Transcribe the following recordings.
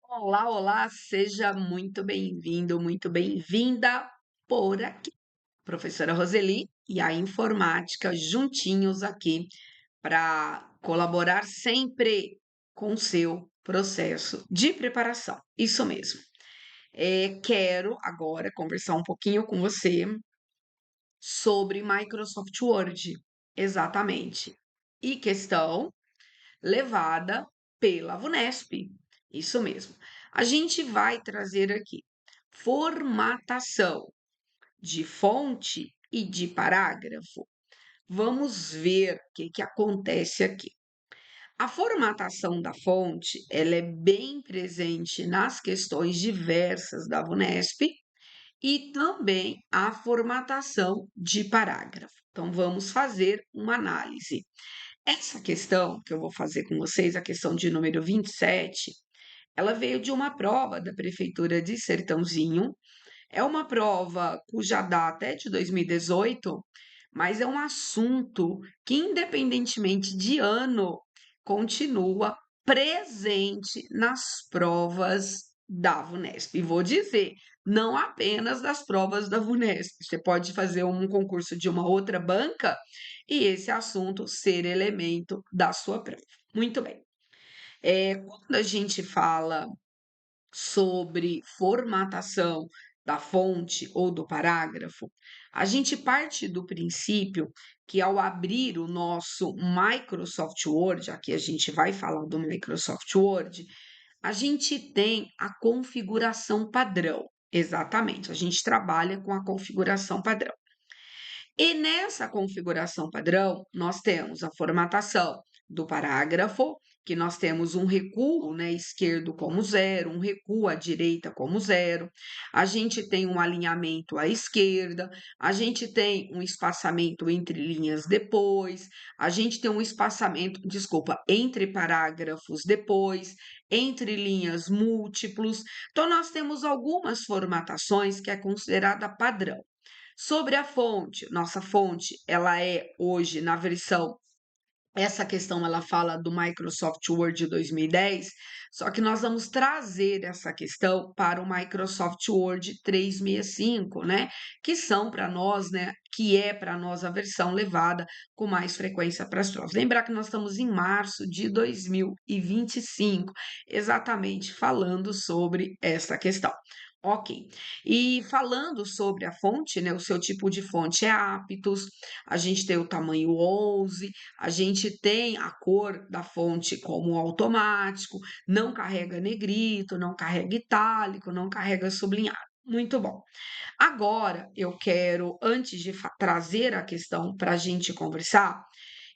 Olá, olá, seja muito bem-vindo, muito bem-vinda por aqui. Professora Roseli e a informática juntinhos aqui para colaborar sempre com o seu processo de preparação. Isso mesmo. Quero agora conversar um pouquinho com você sobre Microsoft Word. Exatamente. E questão levada pela VUNESP. Isso mesmo. A gente vai trazer aqui formatação de fonte e de parágrafo. Vamos ver o que acontece aqui. A formatação da fonte, ela é bem presente nas questões diversas da VUNESP e também a formatação de parágrafo. Então, vamos fazer uma análise. Essa questão que eu vou fazer com vocês, a questão de número 27, ela veio de uma prova da Prefeitura de Sertãozinho. É uma prova cuja data é de 2018, mas é um assunto que, independentemente de ano, continua presente nas provas da VUNESP. E vou dizer, não apenas das provas da VUNESP. Você pode fazer um concurso de uma outra banca e esse assunto ser elemento da sua prova. Muito bem. Quando a gente fala sobre formatação da fonte ou do parágrafo, a gente parte do princípio que ao abrir o nosso Microsoft Word, aqui a gente vai falar do Microsoft Word, a gente tem a configuração padrão. Exatamente, a gente trabalha com a configuração padrão. E nessa configuração padrão, nós temos a formatação do parágrafo, que nós temos um recuo, né, esquerdo como zero, um recuo à direita como zero, a gente tem um alinhamento à esquerda, a gente tem um espaçamento entre linhas depois, a gente tem um espaçamento, desculpa, entre parágrafos depois, entre linhas múltiplos. Então, nós temos algumas formatações que é considerada padrão. Sobre a fonte, nossa fonte, ela é hoje na versão, essa questão ela fala do Microsoft Word 2010, só que nós vamos trazer essa questão para o Microsoft Word 365, né? Que são para nós, né? Que é para nós a versão levada com mais frequência para as provas. Lembrar que nós estamos em março de 2025, exatamente falando sobre essa questão. Ok. E falando sobre a fonte, né? O seu tipo de fonte é Aptos, a gente tem o tamanho 11, a gente tem a cor da fonte como automático, não carrega negrito, não carrega itálico, não carrega sublinhado. Muito bom. Agora, eu quero, antes de trazer a questão para a gente conversar,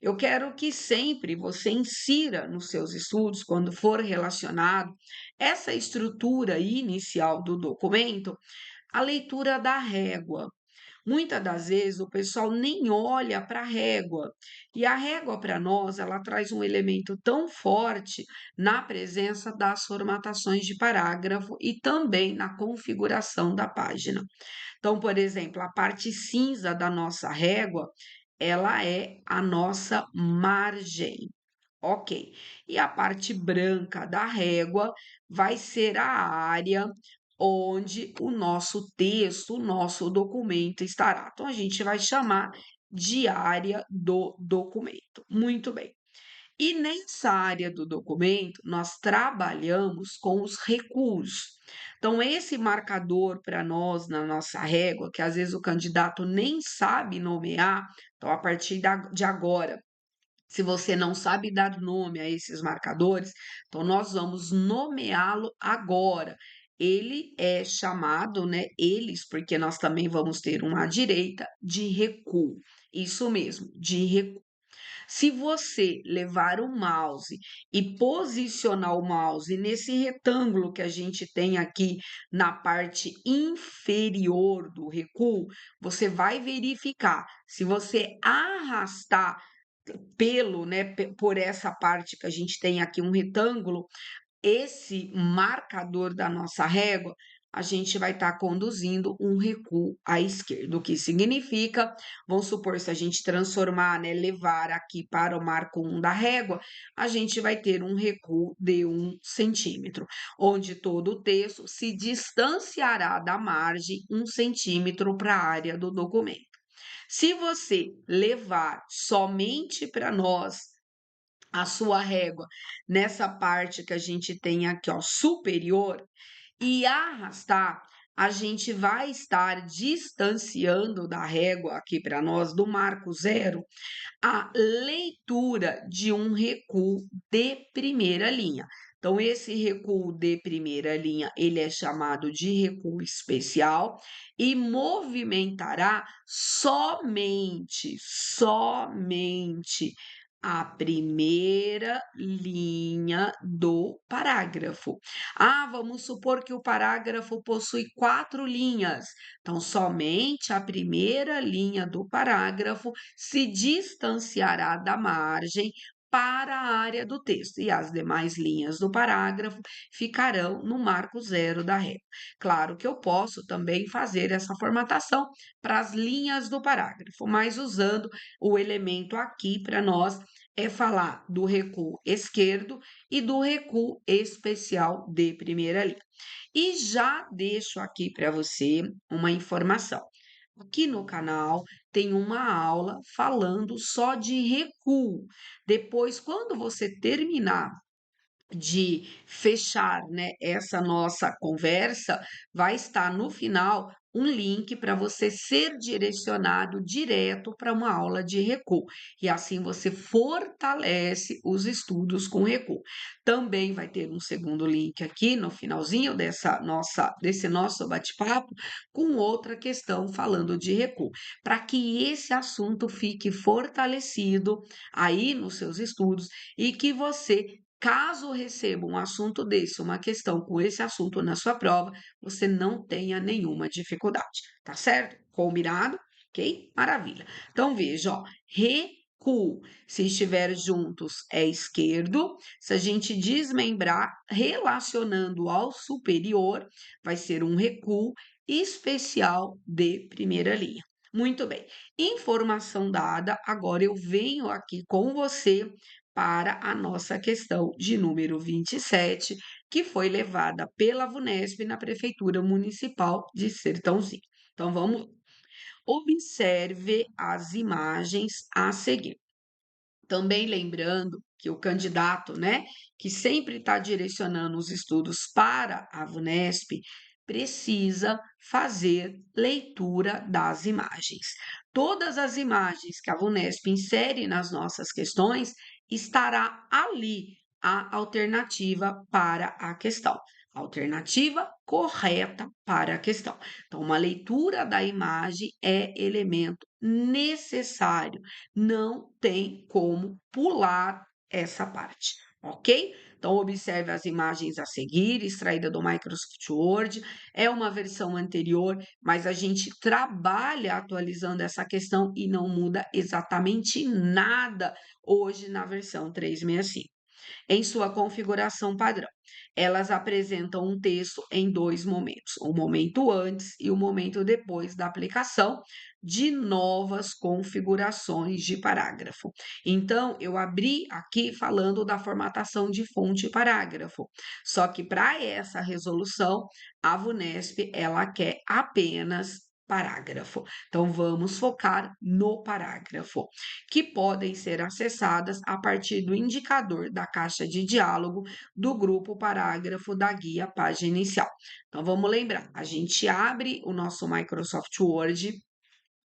eu quero que sempre você insira nos seus estudos, quando for relacionado, essa estrutura inicial do documento, a leitura da régua. Muitas das vezes o pessoal nem olha para a régua. E a régua para nós, ela traz um elemento tão forte na presença das formatações de parágrafo e também na configuração da página. Então, por exemplo, a parte cinza da nossa régua, ela é a nossa margem. Ok. E a parte branca da régua vai ser a área onde o nosso texto, o nosso documento estará. Então, a gente vai chamar de área do documento. Muito bem. E nessa área do documento, nós trabalhamos com os recuos. Então, esse marcador para nós, na nossa régua, que às vezes o candidato nem sabe nomear, então, a partir de agora, se você não sabe dar nome a esses marcadores, então nós vamos nomeá-lo agora. Ele é chamado, né? Eles, porque nós também vamos ter um à direita, de recuo. Isso mesmo, de recuo. Se você levar o mouse e posicionar o mouse nesse retângulo que a gente tem aqui na parte inferior do recuo, você vai verificar. Se você arrastar pelo, né, por essa parte que a gente tem aqui um retângulo, esse marcador da nossa régua a gente vai estar conduzindo um recuo à esquerda, o que significa, vamos supor, se a gente transformar, né, levar aqui para o marco 1 da régua, a gente vai ter um recuo de 1 centímetro, onde todo o texto se distanciará da margem 1 centímetro para a área do documento. Se você levar somente para nós a sua régua nessa parte que a gente tem aqui, ó, superior, e arrastar, a gente vai estar distanciando da régua aqui para nós, do marco zero, a leitura de um recuo de primeira linha. Então, esse recuo de primeira linha, ele é chamado de recuo especial e movimentará somente a primeira linha do parágrafo. Ah, vamos supor que o parágrafo possui 4 linhas. Então, somente a primeira linha do parágrafo se distanciará da margem para a área do texto e as demais linhas do parágrafo ficarão no marco zero da régua. Claro que eu posso também fazer essa formatação para as linhas do parágrafo, mas usando o elemento aqui para nós é falar do recuo esquerdo e do recuo especial de primeira linha. E já deixo aqui para você uma informação. Aqui no canal tem uma aula falando só de recuo. Depois, quando você terminar de fechar, né, essa nossa conversa, vai estar no final um link para você ser direcionado direto para uma aula de recuo. E assim você fortalece os estudos com recuo. Também vai ter um segundo link aqui no finalzinho desse nosso bate-papo com outra questão falando de recuo, para que esse assunto fique fortalecido aí nos seus estudos e que você, caso receba um assunto desse, uma questão com esse assunto na sua prova, você não tenha nenhuma dificuldade, tá certo? Combinado? Ok? Maravilha. Então veja, ó, recuo, se estiver juntos é esquerdo, se a gente desmembrar relacionando ao superior, vai ser um recuo especial de primeira linha. Muito bem. Informação dada, agora eu venho aqui com você para a nossa questão de número 27, que foi levada pela VUNESP na Prefeitura Municipal de Sertãozinho. Então, vamos, observe as imagens a seguir. Também lembrando que o candidato, né, que sempre está direcionando os estudos para a VUNESP, precisa fazer leitura das imagens. Todas as imagens que a VUNESP insere nas nossas questões estará ali a alternativa para a questão. Alternativa correta para a questão. Então, uma leitura da imagem é elemento necessário, não tem como pular essa parte, ok? Então, observe as imagens a seguir, extraída do Microsoft Word. É uma versão anterior, mas a gente trabalha atualizando essa questão e não muda exatamente nada hoje na versão 365. Em sua configuração padrão, elas apresentam um texto em dois momentos, o momento antes e o momento depois da aplicação de novas configurações de parágrafo. Então, eu abri aqui falando da formatação de fonte e parágrafo. Só que para essa resolução, a VUNESP ela quer apenas parágrafo. Então, vamos focar no parágrafo, que podem ser acessadas a partir do indicador da caixa de diálogo do grupo parágrafo da guia página inicial. Então, vamos lembrar, a gente abre o nosso Microsoft Word,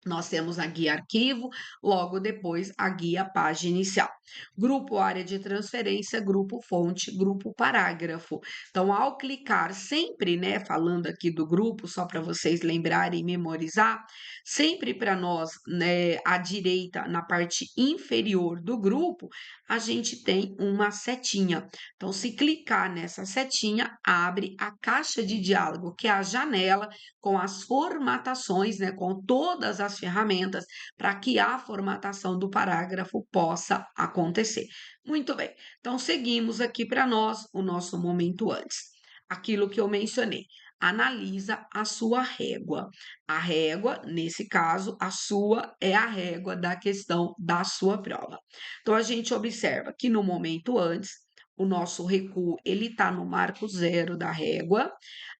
nós temos a guia arquivo, logo depois a guia página inicial. Grupo área de transferência, grupo fonte, grupo parágrafo. Então, ao clicar sempre, né, falando aqui do grupo, só para vocês lembrarem e memorizar, sempre para nós, né, à direita, na parte inferior do grupo, a gente tem uma setinha. Então, se clicar nessa setinha, abre a caixa de diálogo, que é a janela com as formatações, né, com todas as ferramentas para que a formatação do parágrafo possa acontecer. Muito bem, então seguimos aqui para nós o nosso momento antes. aquilo que eu mencionei. Analisa a sua régua. A régua, nesse caso, a sua é a régua da questão da sua prova. Então, a gente observa que no momento antes, o nosso recuo ele está no marco zero da régua.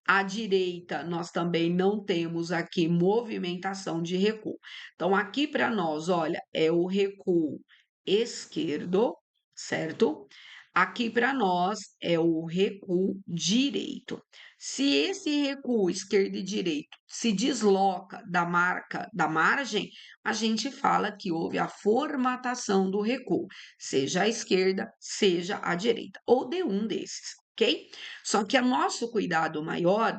À direita, nós também não temos aqui movimentação de recuo. Então, aqui para nós, olha, é o recuo esquerdo, certo? Aqui para nós é o recuo direito. Se esse recuo esquerdo e direito se desloca da marca da margem, a gente fala que houve a formatação do recuo, seja à esquerda, seja à direita, ou de um desses, ok? Só que o nosso cuidado maior,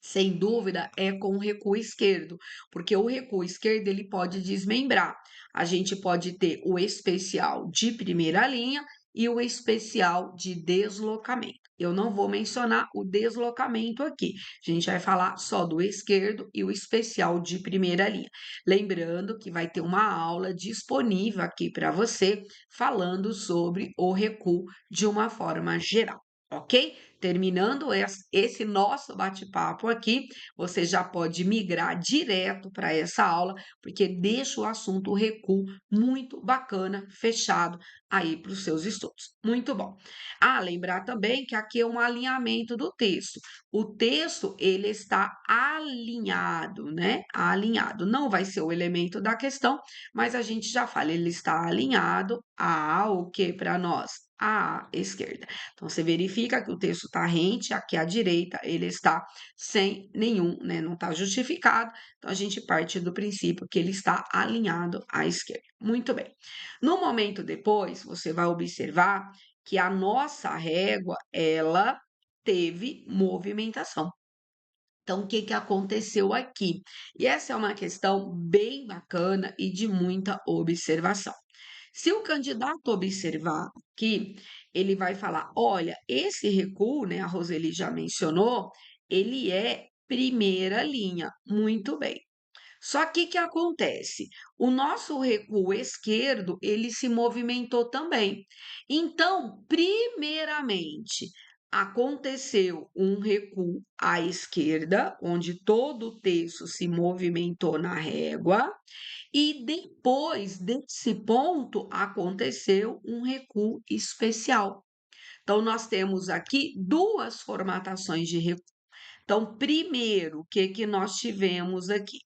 sem dúvida, é com o recuo esquerdo, porque o recuo esquerdo ele pode desmembrar. A gente pode ter o especial de primeira linha e o especial de deslocamento. Eu não vou mencionar o deslocamento aqui. A gente vai falar só do esquerdo e o especial de primeira linha. Lembrando que vai ter uma aula disponível aqui para você falando sobre o recuo de uma forma geral, ok? Terminando esse nosso bate-papo aqui, você já pode migrar direto para essa aula, porque deixa o assunto recuo muito bacana, fechado aí para os seus estudos. Muito bom. Ah, lembrar também que aqui é um alinhamento do texto. O texto, ele está alinhado, né? Alinhado. Não vai ser o elemento da questão, mas a gente já fala, ele está alinhado a o que para nós? À esquerda. Então, você verifica que o texto está rente, aqui à direita ele está sem nenhum, né? Não está justificado. Então, a gente parte do princípio que ele está alinhado à esquerda. Muito bem. No momento depois, você vai observar que a nossa régua, ela teve movimentação. Então, o que que aconteceu aqui? E essa é uma questão bem bacana e de muita observação. Se o candidato observar aqui, ele vai falar: olha, esse recuo, né, a Roseli já mencionou, ele é primeira linha. Muito bem. Só que acontece? O nosso recuo esquerdo, ele se movimentou também. Então, primeiramente, aconteceu um recuo à esquerda, onde todo o texto se movimentou na régua, e depois desse ponto aconteceu um recuo especial. Então, nós temos aqui duas formatações de recuo. Então, primeiro, o que que nós tivemos aqui?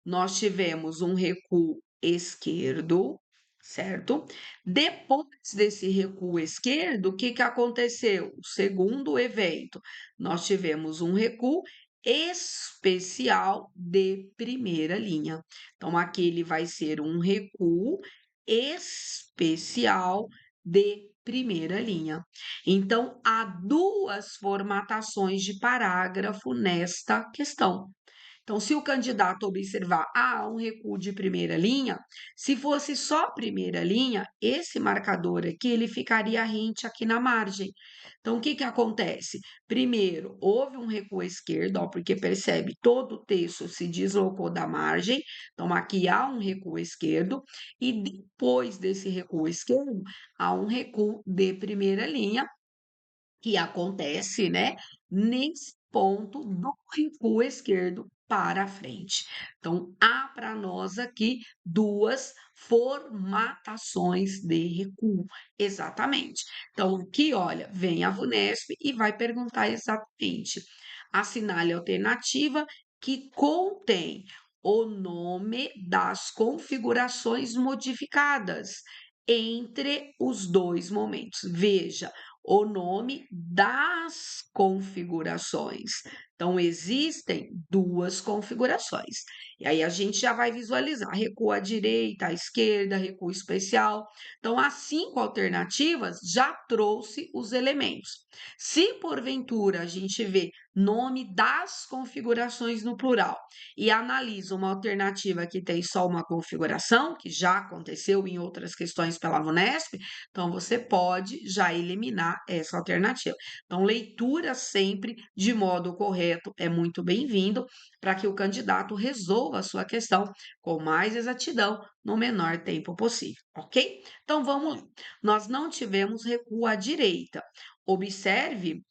Nós tivemos um recuo esquerdo, certo? Depois desse recuo esquerdo, o que que aconteceu? O segundo evento, nós tivemos um recuo especial de primeira linha. Então, aqui ele vai ser um recuo especial de primeira linha. Então, há duas formatações de parágrafo nesta questão. Então, se o candidato observar, um recuo de primeira linha, se fosse só primeira linha, esse marcador aqui, ele ficaria rente aqui na margem. Então, o que que acontece? Primeiro, houve um recuo esquerdo, ó, porque percebe, todo o texto se deslocou da margem, então aqui há um recuo esquerdo, e depois desse recuo esquerdo, há um recuo de primeira linha, que acontece, né, nesse ponto do recuo esquerdo para frente. Então, há para nós aqui duas formatações de recuo, exatamente. Então, aqui, olha, vem a VUNESP e vai perguntar exatamente. Assinale a alternativa que contém o nome das configurações modificadas entre os dois momentos. Veja, o nome das configurações. Então, existem duas configurações. E aí a gente já vai visualizar recuo à direita, à esquerda, recuo especial. Então, as 5 alternativas já trouxe os elementos. Se porventura a gente vê nome das configurações no plural e analisa uma alternativa que tem só uma configuração, que já aconteceu em outras questões pela VUNESP, então você pode já eliminar essa alternativa. Então, leitura sempre de modo correto é muito bem-vindo para que o candidato resolva a sua questão com mais exatidão no menor tempo possível, ok? Então, vamos lá. Nós não tivemos recuo à direita. Observe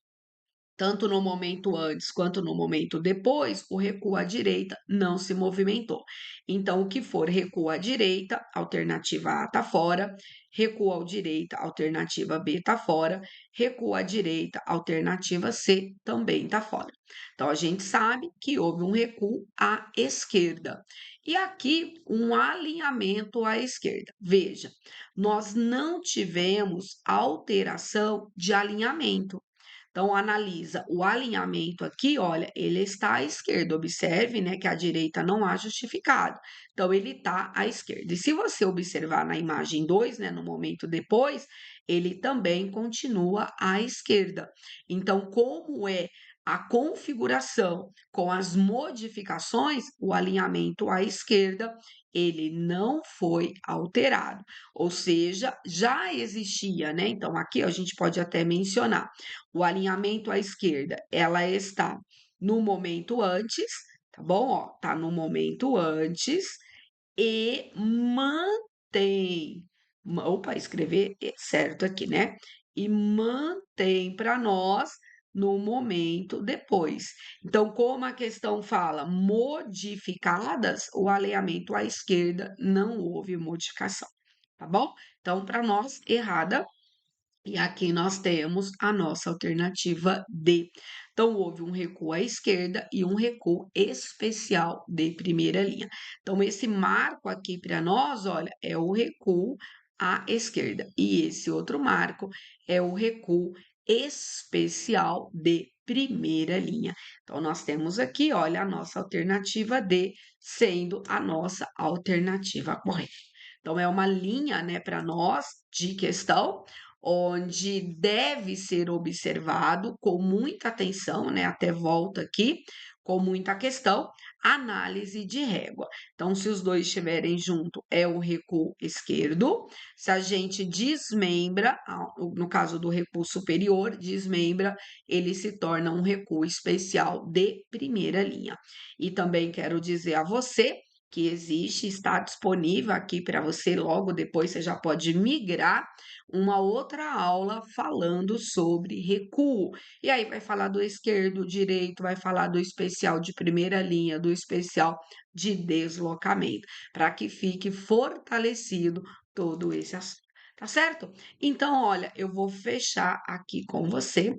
tanto no momento antes quanto no momento depois, o recuo à direita não se movimentou. Então, o que for recuo à direita, alternativa A está fora, recuo à direita, alternativa B está fora, recuo à direita, alternativa C também está fora. Então, a gente sabe que houve um recuo à esquerda. E aqui, um alinhamento à esquerda. Veja, nós não tivemos alteração de alinhamento. Então, analisa o alinhamento aqui, olha, ele está à esquerda. Observe, né, que a direita não há justificado. Então, ele está à esquerda. E se você observar na imagem 2, né, no momento depois, ele também continua à esquerda. Então, como é a configuração com as modificações, o alinhamento à esquerda, ele não foi alterado. Ou seja, já existia, né? Então, aqui a gente pode até mencionar o alinhamento à esquerda, ela está no momento antes, tá bom? Ó, tá no momento antes e mantém. Opa, escrever certo aqui, né? E mantém para nós no momento depois. Então, como a questão fala modificadas, o alinhamento à esquerda não houve modificação, tá bom? Então, para nós, errada e aqui nós temos a nossa alternativa D. Então, houve um recuo à esquerda e um recuo especial de primeira linha. Então, esse marco aqui para nós, olha, é o recuo à esquerda. E esse outro marco é o recuo especial de primeira linha. Então, nós temos aqui, olha, a nossa alternativa D sendo a nossa alternativa correta. Então, é uma linha, né, para nós de questão onde deve ser observado com muita atenção, né? Até volta aqui, com muita questão, análise de régua. Então, se os dois estiverem junto, é o recuo esquerdo. Se a gente desmembra, no caso do recuo superior, desmembra, ele se torna um recuo especial de primeira linha. E também quero dizer a você que existe, está disponível aqui para você, logo depois você já pode migrar uma outra aula falando sobre recuo. E aí vai falar do esquerdo, direito, vai falar do especial de primeira linha, do especial de deslocamento, para que fique fortalecido todo esse assunto. Tá certo? Então, olha, eu vou fechar aqui com você.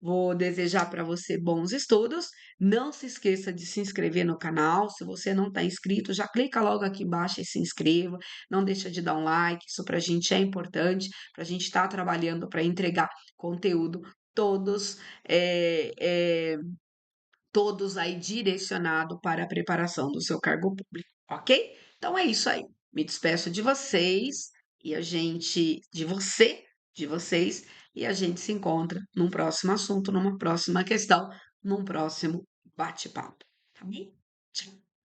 Vou desejar para você bons estudos. Não se esqueça de se inscrever no canal. Se você não está inscrito, já clica logo aqui embaixo e se inscreva. Não deixa de dar um like. Isso para a gente é importante, para a gente estar trabalhando para entregar conteúdo todos é, é, todos aí direcionado para a preparação do seu cargo público, ok? Então é isso aí. Me despeço de vocês e a gente, de vocês, e a gente se encontra num próximo assunto, numa próxima questão, num próximo bate-papo, tá bem? Tchau.